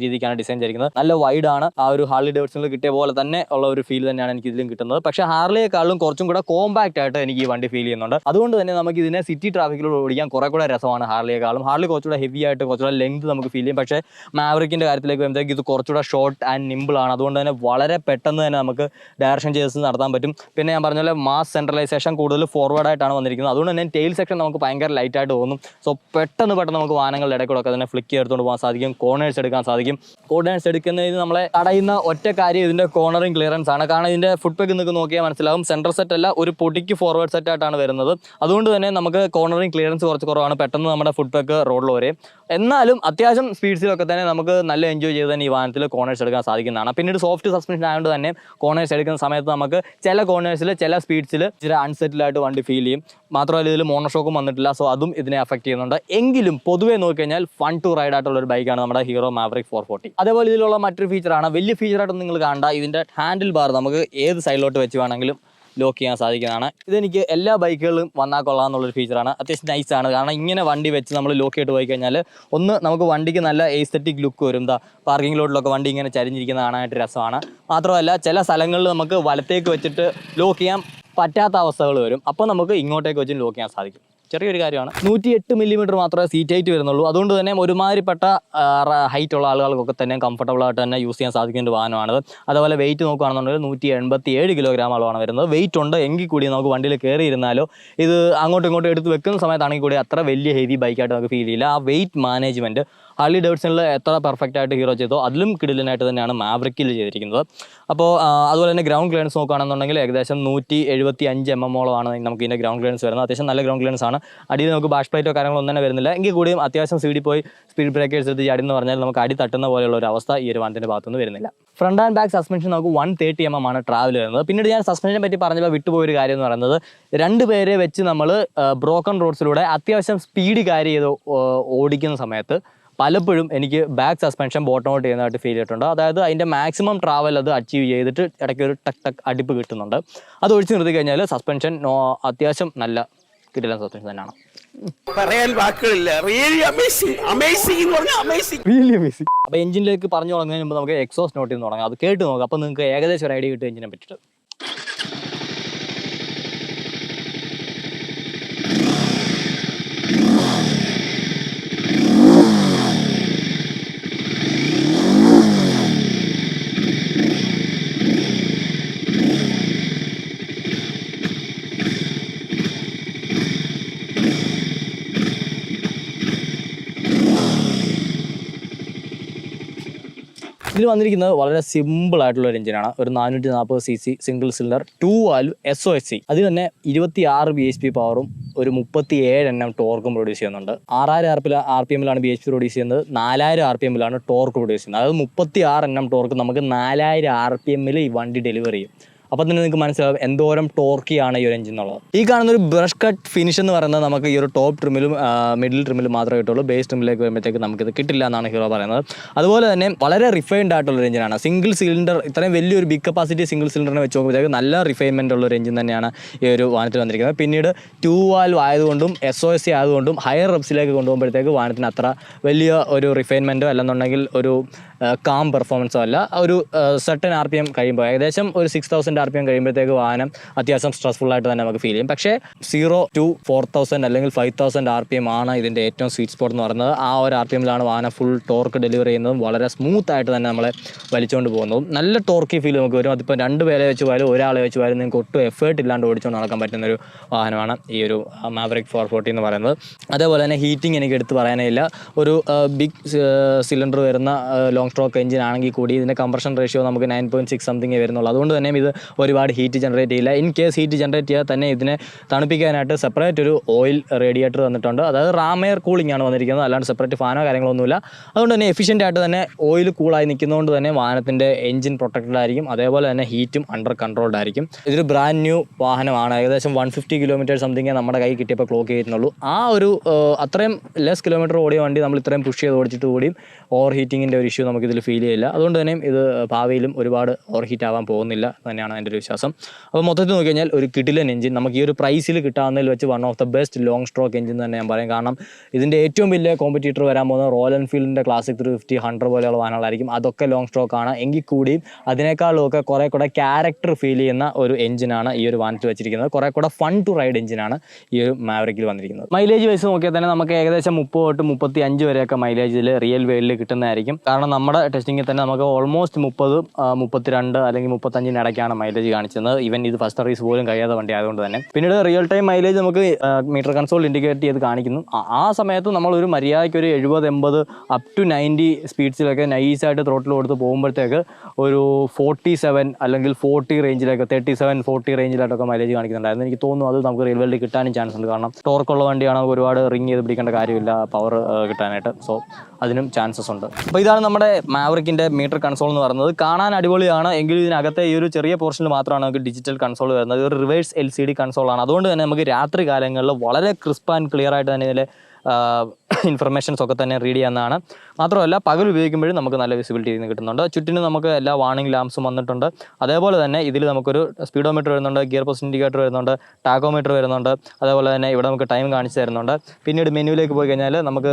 രീതിക്കാണ് ഡിസൈൻ ചെയ്തിരിക്കുന്നത്. നല്ല വൈഡ് ആണ്. ആ ഒരു ഹാർലി ഡേവിഡ്സണിൽ കിട്ടിയ പോലെ തന്നെ ഉള്ള ഒരു ഫീൽ തന്നെയാണ് എനിക്ക് ഇതിലും കിട്ടുന്നത്. പക്ഷേ ഹാർലിയേക്കാളും കുറച്ചും കൂടെ കോമ്പാക്റ്റ് ആയിട്ട് എനിക്ക് ഈ വണ്ടി ഫീൽ ചെയ്യുന്നുണ്ട്. അതുകൊണ്ട് തന്നെ നമുക്ക് ഇതിനെ സിറ്റി ട്രാഫിക്കിലൂടെ ഓടിക്കാൻ കുറേ കൂടെ രസമാണ് ഹാർലിയേക്കാളും. ഹാർലി കുറച്ചുകൂടെ ഹെവി ആയിട്ട് കുറച്ചുകൂടെ ലെങ്ത് നമുക്ക് ഫീൽ ചെയ്യും. പക്ഷേ മാവറിക്കിൻ്റെ കാര്യത്തിലേക്ക് വരുമ്പോഴത്തേക്ക് ഇത് കുറച്ചുകൂടെ ഷോർട്ട് ആൻഡ് നിമ്പിൾ ആണ്. അതുകൊണ്ട് തന്നെ വളരെ പെട്ടെന്ന് തന്നെ നമുക്ക് ഡയറക്ഷൻ ചേഞ്ചസ് നടത്താൻ പറ്റും. പിന്നെ ഞാൻ പറഞ്ഞ പോലെ മാസ് സെൻട്രലൈസേഷൻ കൂടുതൽ ഫോർവേഡായിട്ടാണ് വന്നിരിക്കുന്നത്. അതുകൊണ്ട് തന്നെ ടെയിൽ സെക്ഷൻ നമുക്ക് ഭയങ്കര ലൈറ്റായിട്ട് തോന്നും. സോ പെട്ടെന്ന് നമുക്ക് വാഹനങ്ങളുടെ ഇടയ്ക്കൂടെ തന്നെ ഫ്ലിക്ക് എടുത്തുകൊണ്ട് പോകാൻ സാധിക്കും. കോർണേഴ്സ് എടുക്കാൻ സാധിക്കും. കോർണേഴ്സ് എടുക്കുന്നതിന് നമ്മളെ തടയുന്ന ഒറ്റ കാര്യം ഇതിൻ്റെ കോർണറിങ് ക്ലിയറൻസ് ആണ്. കാരണം ഇതിൻ്റെ ഫുഡ് പെഗ് നിങ്ങൾക്ക് നോക്കിയാൽ മനസ്സിലാവും, സെൻട്രൽ സെറ്റ് അല്ല, ഒരു പൊടിക്ക് ഫോർവേഡ് സെറ്റായിട്ടാണ് വരുന്നത്. അതുകൊണ്ട് തന്നെ നമുക്ക് കോർണറിങ് ക്ലിയറൻസ് കുറച്ച് കുറവാണ്. പെട്ടെന്ന് നമ്മുടെ ഫുഡ് പെഗ് റോഡിൽ വരെയും. എന്നാലും അത്യാവശ്യം സ്പീഡ്സിലൊക്കെ തന്നെ നമുക്ക് നല്ല എൻജോയ് ചെയ്ത് തന്നെ ഈ വാഹനത്തിൽ കോർണേഴ്സ് എടുക്കാൻ സാധിക്കുന്നതാണ്. പിന്നീട് സോഫ്റ്റ് സസ്പെൻഷൻ ആയതുകൊണ്ട് തന്നെ കോർണേഴ്സ് എടുക്കുന്ന സമയത്ത് നമുക്ക് ചില കോർണേഴ്സിൽ ചില സ്പീഡ്സിൽ ഇച്ചിരി അൺസെറ്റിലായിട്ട് വണ്ടി ഫീൽ ചെയ്യും. മാത്രമല്ല ഇതിൽ മോണോഷോക്കും വന്നിട്ടില്ല. സോ അതും ഇതിനെ അഫക്റ്റ് ചെയ്യുന്നുണ്ട്. എങ്കിലും പൊതുവേ നോക്കിക്കഴിഞ്ഞാൽ ഫൺ ടു റൈഡ് ആയിട്ടുള്ള ഒരു ബൈക്കാണ് നമ്മുടെ ഹീറോ മാവറിക് 440. അതേപോലെ ഇതിലുള്ള മറ്റൊരു ഫീച്ചറാണ്, വലിയ ഫീച്ചറായിട്ടൊന്നും നിങ്ങൾ കാണണ്ട, ഇതിൻ്റെ ഹാൻഡിൽ ബാർ നമുക്ക് ഏത് സൈഡിലോട്ട് വെച്ച് വേണമെങ്കിലും ലോക്ക് ചെയ്യാൻ സാധിക്കുന്നതാണ്. ഇതെനിക്ക് എല്ലാ ബൈക്കുകളും വന്നാൽ കൊള്ളാമെന്നുള്ളൊരു ഫീച്ചറാണ്. അത്യാവശ്യം നൈസാണ്. കാരണം ഇങ്ങനെ വണ്ടി വെച്ച് നമ്മൾ ലോക്ക് ചെയ്തിട്ട് പോയി കഴിഞ്ഞാൽ ഒന്ന് നമുക്ക് വണ്ടിക്ക് നല്ല എസ്തെറ്റിക് ലുക്ക് വരും. പാർക്കിംഗ് ലോട്ടിലൊക്കെ വണ്ടി ഇങ്ങനെ ചരിഞ്ഞിരിക്കുന്ന കാണാനായിട്ട് രസമാണ്. മാത്രമല്ല ചില സ്ഥലങ്ങളിൽ നമുക്ക് വലത്തേക്ക് വെച്ചിട്ട് ലോക്ക് ചെയ്യാൻ പറ്റാത്ത അവസ്ഥകൾ വരും. അപ്പോൾ നമുക്ക് ഇങ്ങോട്ടേക്ക് വെച്ച് ലോക്ക് ചെയ്യാൻ സാധിക്കും. ചെറിയൊരു കാര്യമാണ്. 108 മില്ലിമീറ്റർ മാത്രമേ സീറ്റ് ഹൈറ്റ് വരുന്നുള്ളൂ. അതുകൊണ്ട് തന്നെ ഒരുമാതിരിപ്പെട്ട ഹൈറ്റ് ഉള്ള ആളുകൾക്കൊക്കെ തന്നെ കംഫർട്ടബിൾ ആയിട്ട് തന്നെ യൂസ് ചെയ്യാൻ സാധിക്കുന്ന ഒരു വാഹനമാണിത്. അതുപോലെ വെയിറ്റ് നോക്കുകയാണെന്നുണ്ടെങ്കിൽ 187 കിലോഗ്രാം അളവാണ് വരുന്നത്. വെയിറ്റ് ഉണ്ട് എങ്കിൽ കൂടി നമുക്ക് വണ്ടിയിൽ കയറി ഇരുന്നാലോ ഇത് അങ്ങോട്ടും ഇങ്ങോട്ടും എടുത്ത് വെക്കുന്ന സമയത്താണെങ്കിൽ കൂടി അത്ര വലിയ ഹെവി ബൈക്കായിട്ട് നമുക്ക് ഫീൽ ചെയ്യില്ല. ആ വെയിറ്റ് മാനേജ്മെൻറ്റ് ഹാർലി ഡേവിഡ്സണിൽ എത്ര പെർഫെക്റ്റ് ആയിട്ട് ഹീറോ ചെയ്തോ അതിലും കിടിലനായിട്ട് തന്നെയാണ് മാവറിക്കിൽ ചെയ്തിരിക്കുന്നത്. അപ്പോൾ അതുപോലെ തന്നെ ഗ്രൗണ്ട് ക്ലിയറൻസ് നോക്കുകയാണെന്നുണ്ടെങ്കിൽ ഏകദേശം 175 mm നമുക്ക് ഇതിൻ്റെ ഗ്രൗണ്ട് ക്ലിയറൻസ് വരുന്നത്. അത്യാവശ്യം നല്ല ഗ്രൗണ്ട് ക്ലിയറൻസ് ആണ്. അടിയിൽ നമുക്ക് ബാഷ് പ്ലേറ്റോ കാര്യങ്ങളോ ഒന്നും തന്നെ വരുന്നില്ല. എങ്കിൽ കൂടിയും അത്യാവശ്യം സ്പീഡിൽ പോയി സ്പീഡ് ബ്രേക്കേഴ്സ് എടുത്ത് അടി എന്ന് പറഞ്ഞാൽ നമുക്ക് അടി തട്ടുന്ന പോലെയുള്ള ഒരു അവസ്ഥ ഈ ഒരു വാഹനത്തിൻ്റെ ഭാഗത്തുനിന്ന് വരുന്നില്ല. ഫ്രണ്ട് ആൻഡ് ബാക്ക് സസ്പെൻഷൻ നമുക്ക് 130 mm ആണ് ട്രാവൽ വരുന്നത്. പിന്നീട് ഞാൻ സസ്പെൻഷനെ പറ്റി പറഞ്ഞപ്പോൾ വിട്ടുപോയൊരു കാര്യം എന്ന് പറയുന്നത്, 2 പേരെ വെച്ച് നമ്മൾ ബ്രോക്കൺ റോഡ്സിലൂടെ അത്യാവശ്യം സ്പീഡ് ക്യാരി ചെയ്ത് ഓടിക്കുന്ന സമയത്ത് പലപ്പോഴും എനിക്ക് ബാക്ക് സസ്പെൻഷൻ ബോട്ടം ഔട്ട് ചെയ്യുന്നതായിട്ട് ഫീൽ ചെയ്തിട്ടുണ്ട്. അതായത് അതിൻ്റെ മാക്സിമം ട്രാവൽ അത് അച്ചീവ് ചെയ്തിട്ട് ഇടയ്ക്ക് ഒരു ടക്ക് അടിപ്പ് കിട്ടുന്നുണ്ട്. അത് ഒഴിച്ച് നിർത്തി കഴിഞ്ഞാൽ സസ്പെൻഷൻ അത്യാവശ്യം നല്ല കിട്ടില്ല സസ്പെൻഷൻ തന്നെയാണ്. പറയാൻ വാക്കുകളില്ല. Really amazing. അപ്പോൾ എഞ്ചിനിലേക്ക് പറഞ്ഞു തുടങ്ങുന്നതിന് മുമ്പ് നമുക്ക് എക്സോസ്റ്റ് നോട്ട് ചെയ്ത് തുടങ്ങാം. അത് കേട്ട് നോക്കാം. അപ്പോൾ നിങ്ങൾക്ക് ഏകദേശം ഒരു ഐഡിയ കിട്ടും എഞ്ചിനെ പറ്റിയിട്ട്. ഇതിൽ വന്നിരിക്കുന്നത് വളരെ സിമ്പിൾ ആയിട്ടുള്ള ഒരു എഞ്ചിനാണ്. ഒരു 440 cc single cylinder 2 valve SOHC. അതിൽ തന്നെ 26 bhp പവറും ഒരു 37 Nm ടോർക്കും പ്രൊഡ്യൂസ് ചെയ്യുന്നുണ്ട്. 6000 RPM bhp പ്രൊഡ്യൂസ് ചെയ്യുന്നത്. 4000 RPM ടോർക്ക് പ്രൊഡ്യൂസ് ചെയ്യുന്നത്. അതായത് 36 Nm ടോർക്ക് നമുക്ക് 4000 RPM ഈ വണ്ടി ഡെലിവറി ചെയ്യും. അപ്പോൾ തന്നെ നിങ്ങൾക്ക് മനസ്സിലാവും എന്തോരം ടോർക്കിയാണ് ഈ ഒരു എഞ്ചിൻ എന്നുള്ളത്. ഈ കാണുന്ന ഒരു ബ്രഷ് കട്ട് ഫിനിഷ് എന്ന് പറയുന്നത് നമുക്ക് ഈ ഒരു ടോപ്പ് ട്രിമിലും മിഡിൽ ട്രിമിലും മാത്രമേ കിട്ടുള്ളൂ. ബേസ് ട്രിമിലേക്ക് വരുമ്പോഴത്തേക്ക് നമുക്കിത് കിട്ടില്ല എന്നാണ് ഹീറോ പറയുന്നത്. അതുപോലെ തന്നെ വളരെ റിഫൈൻഡ് ആയിട്ടുള്ള എഞ്ചിനാണ്. സിംഗിൾ സിലിണ്ടർ ഇത്രയും വലിയൊരു ബിഗ് കപ്പാസിറ്റി സിംഗിൾ സിലിണ്ടറിനെ വെച്ച് നോക്കുമ്പോഴത്തേക്ക് നല്ല റിഫൈൻമെൻ്റ് ഉള്ള ഒരു എഞ്ചിൻ തന്നെയാണ് ഈ ഒരു വാഹനത്തിൽ വന്നിരിക്കുന്നത്. പിന്നീട് 2 വാൽവ് ആയതുകൊണ്ടും SOHC ആയതുകൊണ്ടും ഹയർ റെപ്സിലേക്ക് കൊണ്ടുപോകുമ്പോഴത്തേക്ക് വാഹനത്തിന് അത്ര വലിയ ഒരു റിഫൈൻമെൻറ്റോ അല്ലെന്നുണ്ടെങ്കിൽ ഒരു കാം പെർഫോമൻസോ അല്ല. ഒരു സർട്ടൻ RPM കഴിയുമ്പോൾ ഏകദേശം ഒരു 6000 RPM കഴിയുമ്പോഴത്തേക്ക് വാഹനം അത്യാവശ്യം സ്ട്രെസ്ഫുൾ ആയിട്ട് തന്നെ നമുക്ക് ഫീൽ ചെയ്യും. പക്ഷേ 0 to 4000 അല്ലെങ്കിൽ 5000 RPM ആണ് ഇതിൻ്റെ ഏറ്റവും സ്വീറ്റ് സ്പോട്ട് എന്ന് പറയുന്നത്. ആ ഒരു RPMലാണ് വാഹനം ഫുൾ ടോർക്ക് ഡെലിവറി ചെയ്യുന്നതും വളരെ സ്മൂത്ത് ആയിട്ട് തന്നെ നമ്മളെ വലിച്ചുകൊണ്ട് പോകുന്നതും നല്ല ടോർക്കി ഫീൽ നമുക്ക് വരും. അതിപ്പോൾ 2 പേരെ വെച്ച് പോയാലും ഒരാളെ വെച്ച് പോയാലും നിങ്ങൾക്ക് ഒട്ടും എഫേർട്ട് ഇല്ലാണ്ട് ഓടിച്ചുകൊണ്ട് നടക്കാൻ പറ്റുന്നൊരു വാഹനമാണ് ഈ ഒരു മാവറിക് 440 എന്ന് പറയുന്നത്. അതേപോലെ തന്നെ ഹീറ്റിംഗ് എനിക്ക് എടുത്ത് പറയാനില്ല. ഒരു ബിഗ് സിലിണ്ടർ വരുന്ന ലോങ് സ്ട്രോക്ക് എഞ്ചിൻ ആണെങ്കിൽ കൂടി ഇതിൻ്റെ കംപ്രഷൻ റേഷ്യോ നമുക്ക് 9.6 സംതിങ് വരുന്നുള്ളൂ. അതുകൊണ്ട് തന്നെ ഇത് ഒരുപാട് ഹീറ്റ് ജനറേറ്റ് ചെയ്യില്ല. ഇൻ കേസ് ഹീറ്റ് ജനറേറ്റ് ചെയ്യാൻ തന്നെ ഇതിനെ തണുപ്പിക്കാനായിട്ട് സെപ്പറേറ്റ് ഒരു ഓയിൽ റേഡിയേറ്റർ വന്നിട്ടുണ്ട്. അതായത് റാം എയർ കൂളിംഗ് ആണ് വന്നിരിക്കുന്നത്, അല്ലാണ്ട് സെപ്പറേറ്റ് ഫാനോ കാര്യങ്ങളൊന്നുമില്ല. അതുകൊണ്ട് തന്നെ എഫിഷ്യൻ്റ് ആയിട്ട് തന്നെ ഓയിൽ കൂളായി നിൽക്കുന്നതുകൊണ്ട് തന്നെ വാഹനത്തിൻ്റെ എഞ്ചിൻ പ്രൊട്ടക്റ്റഡ് ആയിരിക്കും. അതേപോലെ തന്നെ ഹീറ്റും അണ്ടർ കൺട്രോൾഡ് ആയിരിക്കും. ഇതൊരു ബ്രാൻഡ് ന്യൂ വാഹനമാണ്. ഏകദേശം 150 കിലോമീറ്റർ സംതിങ് നമ്മുടെ കൈ കിട്ടിയപ്പോൾ ക്ലോക്ക് ചെയ്യുന്നുള്ളൂ. ആ ഒരു അത്രയും ലെസ് കിലോമീറ്റർ ഓടിയ വണ്ടി നമ്മൾ ഇത്രയും പുഷ് ചെയ്ത് ഓടിച്ചിട്ട് കൂടിയും ഓവർ ഹീറ്റിങ്ങിൻ്റെ ഒരു ഇഷ്യൂ നമുക്കിതിൽ ഫീൽ ചെയ്യില്ല. അതുകൊണ്ട് തന്നെ ഇത് ഭാവിയിലും ഒരുപാട് ഓവർ ഹീറ്റ് ആവാൻ പോകുന്നില്ല തന്നെയാണ് എൻ്റെ ഒരു വിശ്വാസം. അപ്പോൾ മൊത്തത്തിൽ നോക്കി കഴിഞ്ഞാൽ ഒരു കിടിലൻ എഞ്ചിൻ നമുക്ക് ഈ ഒരു പ്രൈസിൽ കിട്ടാവുന്നതിൽ വെച്ച് one of the best long stroke engine തന്നെ ഞാൻ പറയും. കാരണം ഇതിൻ്റെ ഏറ്റവും വലിയ കോമ്പറ്റീറ്റർ വരാൻ പോകുന്നത് റോയൽ എൻഫീൽഡിൻ്റെ ക്ലാസിക് 350, 100 പോലെയുള്ള വാഹനങ്ങളായിരിക്കും. അതൊക്കെ ലോങ് സ്ട്രോക്ക് ആണ്. എങ്കിൽ കൂടിയും അതിനേക്കാളും ഒക്കെ കുറേ കൂടെ ക്യാരക്ടർ ഫീൽ ചെയ്യുന്ന ഒരു എഞ്ചിനാണ് ഈ ഒരു വാഹനത്തിൽ വെച്ചിരിക്കുന്നത്. കുറേ കൂടെ ഫൺ ടു റൈഡ് എഞ്ചിനാണ് ഈ ഒരു മാവറിക്കിൽ വന്നിരിക്കുന്നത്. മൈലേജ് വൈസ് നോക്കിയാൽ തന്നെ നമുക്ക് ഏകദേശം 30 തൊട്ട് 35 വരെയൊക്കെ മൈലേജിൽ റിയൽ വേൾഡിൽ കിട്ടുന്നതായിരിക്കും. കാരണം നമ്മുടെ ടെസ്റ്റിങ്ങിൽ തന്നെ നമുക്ക് ഓൾമോസ്റ്റ് 30, 32 അല്ലെങ്കിൽ 35 ഇടയ്ക്കാണ് മൈലേജ് കാണിച്ചത്. ഈവൻ ഇത് ഫസ്റ്റ് സർവീസ് പോലും കഴിയാത്ത വണ്ടി ആയതുകൊണ്ട് തന്നെ. പിന്നീട് റിയൽ ടൈം മൈലേജ് നമുക്ക് മീറ്റർ കൺസോൾ ഇൻഡിക്കേറ്റ് ചെയ്ത് കാണിക്കുന്നു. ആ സമയത്ത് നമ്മളൊരു മര്യാദയ്ക്ക് ഒരു 70, 80 അപ് ടു 90 സ്പീഡ്സിലൊക്കെ നൈസായിട്ട് ത്രോട്ടിൽ കൊടുത്ത് പോകുമ്പോഴത്തേക്ക് ഒരു 47 അല്ലെങ്കിൽ 40 റേഞ്ചിലൊക്കെ 37, 40 റേഞ്ചിലായിട്ടൊക്കെ മൈലേജ് കാണിക്കുന്നുണ്ടായിരുന്നു. എനിക്ക് തോന്നുന്നു അത് നമുക്ക് റിയൽ വേൾഡിൽ കിട്ടാനും ചാൻസ് ഉണ്ട്. കാരണം ടോർക്കുള്ള വണ്ടിയാണ്, നമുക്ക് ഒരുപാട് റിങ് ചെയ്ത് പിടിക്കേണ്ട കാര്യമില്ല പവർ കിട്ടാനായിട്ട്. സോ അതിനും ചാൻസസ് ഉണ്ട്. അപ്പോൾ ഇതാണ് നമ്മുടെ മാവറിക്കിൻ്റെ മീറ്റർ കൺസോൾ എന്ന് പറയുന്നത്. കാണാൻ അടിപൊളിയാണ്. എങ്കിലും ഇതിനകത്തെ ഈ ഒരു ചെറിയ പോർഷനിൽ മാത്രമാണ് നമുക്ക് ഡിജിറ്റൽ കൺസോൾ വരുന്നത്. ഒരു റിവേഴ്സ് LCD കൺസോളാണ്. അതുകൊണ്ട് തന്നെ നമുക്ക് രാത്രി കാലങ്ങളിൽ വളരെ ക്രിസ്പ് ആൻഡ് ക്ലിയർ ആയിട്ട് തന്നെ ഇതിൽ ഇൻഫർമേഷൻസ് ഒക്കെ തന്നെ റീഡ് ചെയ്യാവുന്നതാണ്. മാത്രമല്ല പകൽ ഉപയോഗിക്കുമ്പോഴും നമുക്ക് നല്ല വിസിബിലിറ്റി ഇതിന് കിട്ടുന്നുണ്ട്. ചുറ്റിനും നമുക്ക് എല്ലാ വാർണിംഗ് ലാംപ്സും വന്നിട്ടുണ്ട്. അതേപോലെ തന്നെ ഇതിൽ നമുക്കൊരു സ്പീഡോമീറ്റർ വരുന്നുണ്ട്, ഗിയർ പോസ്റ്റ് ഇൻഡിക്കേറ്റർ വരുന്നുണ്ട്, ടാക്കോമീറ്റർ വരുന്നുണ്ട്. അതേപോലെ തന്നെ ഇവിടെ നമുക്ക് ടൈം കാണിച്ചു തരുന്നുണ്ട്. പിന്നീട് മെനുവിലേക്ക് പോയി കഴിഞ്ഞാൽ നമുക്ക്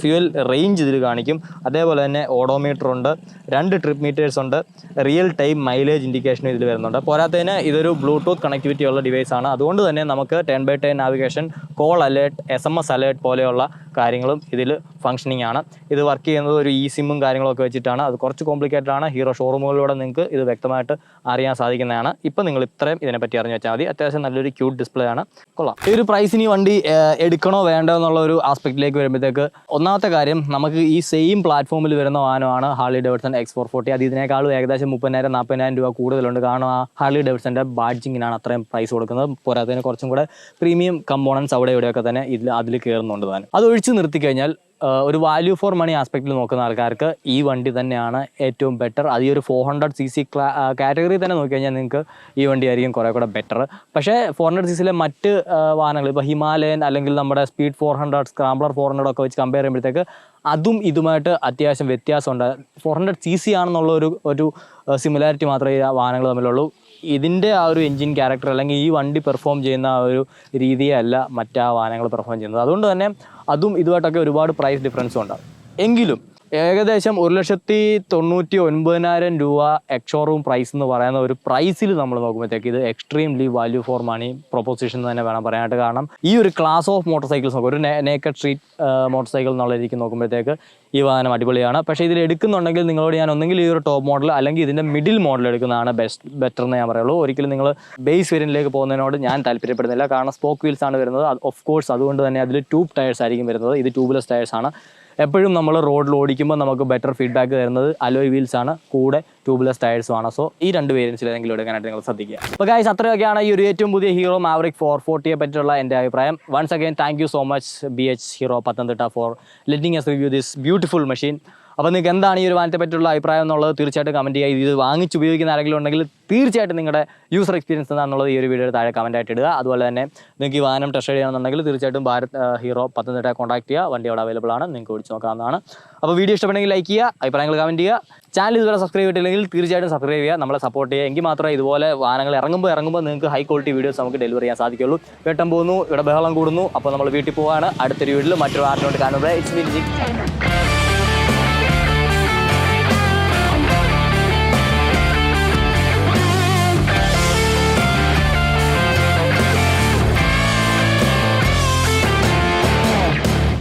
ഫ്യൂൽ റേഞ്ച് ഇതിൽ കാണിക്കും. അതേപോലെ തന്നെ ഓഡോമീറ്റർ ഉണ്ട്, 2 ട്രിപ്പ് മീറ്റേഴ്സ് ഉണ്ട്, റിയൽ ടൈം മൈലേജ് ഇൻഡിക്കേഷനും ഇതിൽ വരുന്നുണ്ട്. പോരാത്തതിന് ഇതൊരു ബ്ലൂടൂത്ത് കണക്ടിവിറ്റി ഉള്ള ഡിവൈസാണ്. അതുകൊണ്ട് തന്നെ നമുക്ക് 10x10 navigation, call alert, SMS alert പോലെയുള്ള കാര്യങ്ങളും ഇതിൽ ഫങ്ഷനിങ് ആണ്. ഇത് വർക്ക് ചെയ്യുന്നത് ഒരു സിമ്മും കാര്യങ്ങളൊക്കെ വെച്ചിട്ടാണ്. അത് കുറച്ച് കോംപ്ലിക്കേറ്റഡ് ആണ്. ഹീറോ ഷോറൂമുകളിലൂടെ നിങ്ങൾക്ക് ഇത് വ്യക്തമായിട്ട് അറിയാൻ സാധിക്കുന്നതാണ്. ഇപ്പം നിങ്ങൾ ഇത്രയും ഇതിനെപ്പറ്റി അറിഞ്ഞു വെച്ചാൽ മതി. അത്യാവശ്യം നല്ലൊരു ക്യൂട്ട് ഡിസ്പ്ലേ ആണ്, കൊള്ളാം. ഈ ഒരു പ്രൈസിന് ഈ വണ്ടി എടുക്കണോ വേണ്ടോ എന്നുള്ള ഒരു ആസ്പെക്റ്റിലേക്ക് വരുമ്പോഴത്തേക്ക് ഒന്നാമത്തെ കാര്യം, നമുക്ക് ഈ സെയിം പ്ലാറ്റ്ഫോമിൽ വരുന്ന വാഹനമാണ് ഹാർലി ഡേവിഡ്സൺ X440. അത് ഇതിനേക്കാളും ഏകദേശം 30,000, 40,000 രൂപ കൂടുതലുണ്ട്. കാരണം ആ ഹാർലി ഡേവിഡ്സൻ്റെ ബാഡ്ജിങ്ങിനാണ് അത്രയും പ്രൈസ് കൊടുക്കുന്നത്. പോരാത്തതിന് കുറച്ചും കൂടെ പ്രീമിയം കമ്പോണൻസ് അവിടെ ഇവിടെയൊക്കെ തന്നെ അതിൽ കയറുന്നുണ്ട് താൻ. അത് ഒഴിച്ച് നിർത്തിക്കഴിഞ്ഞാൽ ഒരു വാല്യൂ ഫോർ മണി ആസ്പെക്റ്റിൽ നോക്കുന്ന ആൾക്കാർക്ക് ഈ വണ്ടി തന്നെയാണ് ഏറ്റവും ബെറ്റർ. അത് ഈ ഒരു 400cc കാറ്റഗറി തന്നെ നോക്കിക്കഴിഞ്ഞാൽ നിങ്ങൾക്ക് ഈ വണ്ടി ആയിരിക്കും കുറേ കൂടെ ബെറ്റർ. പക്ഷേ 400cc മറ്റ് വാഹനങ്ങൾ ഇപ്പോൾ ഹിമാലയൻ അല്ലെങ്കിൽ നമ്മുടെ സ്പീഡ് 400, സ്ക്രാംബ്ലർ 400 ഒക്കെ വെച്ച് കമ്പയർ ചെയ്യുമ്പോഴത്തേക്ക് അതും ഇതുമായിട്ട് അത്യാവശ്യം വ്യത്യാസമുണ്ട്. 400cc ആണെന്നുള്ള ഒരു സിമിലാരിറ്റി മാത്രമേ ഈ വാഹനങ്ങൾ തമ്മിലുള്ളൂ. ഇതിൻ്റെ ആ ഒരു എൻജിൻ ക്യാരക്ടർ അല്ലെങ്കിൽ ഈ വണ്ടി പെർഫോം ചെയ്യുന്ന ആ ഒരു രീതിയെ അല്ല മറ്റാ വാഹനങ്ങൾ പെർഫോം ചെയ്യുന്നത്. അതുകൊണ്ട് തന്നെ അതും ഇതുമായിട്ടൊക്കെ ഒരുപാട് പ്രൈസ് ഡിഫറൻസും ഉണ്ടാകും. എങ്കിലും ഏകദേശം 1,99,000 രൂപ എക്സ്ഷോറൂം പ്രൈസ് എന്ന് പറയുന്ന ഒരു പ്രൈസിൽ നമ്മൾ നോക്കുമ്പോഴത്തേക്ക് ഇത് extremely value for money proposition തന്നെ വേണം പറയാനായിട്ട്. കാരണം ഈ ഒരു ക്ലാസ് ഓഫ് മോട്ടോർ സൈക്കിൾസ് നോക്കും, ഒരു നേക്കഡ് സ്ട്രീറ്റ് മോട്ടോർ സൈക്കിൾ എന്നുള്ള രീതിക്ക് നോക്കുമ്പോഴത്തേക്ക് ഈ വാഹനം അടിപൊളിയാണ്. പക്ഷേ ഇതിൽ എടുക്കുന്നുണ്ടെങ്കിൽ നിങ്ങളോട് ഞാൻ ഒന്നെങ്കിൽ ഈ ഒരു ടോപ്പ് മോഡൽ അല്ലെങ്കിൽ ഇതിൻ്റെ മിഡിൽ മോഡൽ എടുക്കുന്നതാണ് ബെറ്റർ എന്ന് ഞാൻ പറയുള്ളൂ. ഒരിക്കലും നിങ്ങൾ ബേസ് വേരിയൻറ്റിലേക്ക് പോകുന്നതിനോട് ഞാൻ താല്പര്യപ്പെടുന്നില്ല. കാരണം സ്പോക്ക് വീൽസ് ആണ് വരുന്നത്. ഓഫ് കോഴ്സ് അതുകൊണ്ട് തന്നെ അതിൽ ട്യൂബ് ടയേഴ്സ് ആയിരിക്കും വരുന്നത്. ഇത് ട്യൂബ്ലെസ് ടയേഴ്സ് ആണ്. എപ്പോഴും നമ്മൾ റോഡിൽ ഓടിക്കുമ്പോൾ നമുക്ക് ബെറ്റർ ഫീഡ്ബാക്ക് തരുന്നത് അലോയ് വീൽസ് ആണ്, കൂടെ ട്യൂബ്ലെസ് ടയേഴ്സും ആണ്. സോ ഈ 2 വേരിയൻസിൽ ഏതെങ്കിലും എടുക്കാനായിട്ട് നിങ്ങൾ ശ്രദ്ധിക്കുക. അപ്പോൾ ഗൈസ്, അത്രയൊക്കെയാണ് ഈ ഒരു ഏറ്റവും പുതിയ ഹീറോ മാവറിക് 440 പറ്റിയുള്ള എൻ്റെ അഭിപ്രായം. Once again thank you so much BH Hero Pathanamthitta for letting us review this beautiful machine. അപ്പോൾ നിങ്ങൾക്ക് എന്താണ് ഈ ഒരു വാഹനത്തെ പറ്റിയുള്ള അഭിപ്രായം എന്നുള്ളത് തീർച്ചയായിട്ടും കമൻറ്റ് ചെയ്യുക. ഇത് വാങ്ങിച്ച് ഉപയോഗിക്കുന്ന ആരെങ്കിലും ഉണ്ടെങ്കിൽ തീർച്ചയായിട്ടും നിങ്ങളുടെ യൂസർ എക്സ്പീരിയൻസ് എന്താണെന്നുള്ളത് ഈ ഒരു വീഡിയോയുടെ താഴെ കമൻറ്റായിട്ട് ഇടുക. അതുപോലെ തന്നെ നിങ്ങൾക്ക് ഈ വാഹനം ടെസ്റ്റ് ചെയ്യണമെന്നുണ്ടെങ്കിൽ തീർച്ചയായിട്ടും ഭാരത് ഹീറോ പത്തനംതിട്ട കോൺടാക്ട് ചെയ്യുക. വണ്ടി അവിടെ അവൈലബിൾ ആണ്, നിങ്ങൾക്ക് ഓടിച്ച് നോക്കാവുന്നതാണ്. അപ്പോൾ വീഡിയോ ഇഷ്ടപ്പെട്ടെങ്കിൽ ലൈക്ക് ചെയ്യുക, അഭിപ്രായങ്ങൾ കമൻറ്റ് ചെയ്യുക. ചാനൽ ഇതുവരെ സബ്സ്ക്രൈബ് ചെയ്തിട്ടില്ലെങ്കിൽ തീർച്ചയായിട്ടും സബ്സ്ക്രൈബ് ചെയ്യുക, നമ്മളെ സപ്പോർട്ട് ചെയ്യുക. എങ്കിൽ മാത്രമേ ഇതുപോലെ വാഹനങ്ങൾ ഇറങ്ങുമ്പോൾ നിങ്ങൾക്ക് ഹൈ ക്വാളിറ്റി വീഡിയോസ് നമുക്ക് ഡെലിവറി ചെയ്യാൻ സാധിക്കുള്ളൂ. വെട്ടം പോകുന്നു, ഇവിടെ ബഹളം കൂടുന്നു. അപ്പോൾ നമ്മൾ വീട്ടിൽ പോവുകയാണ്. അടുത്തൊരു വീഡിയോയിൽ മറ്റൊരു വാഹനത്തോട് കാണുമ്പോൾ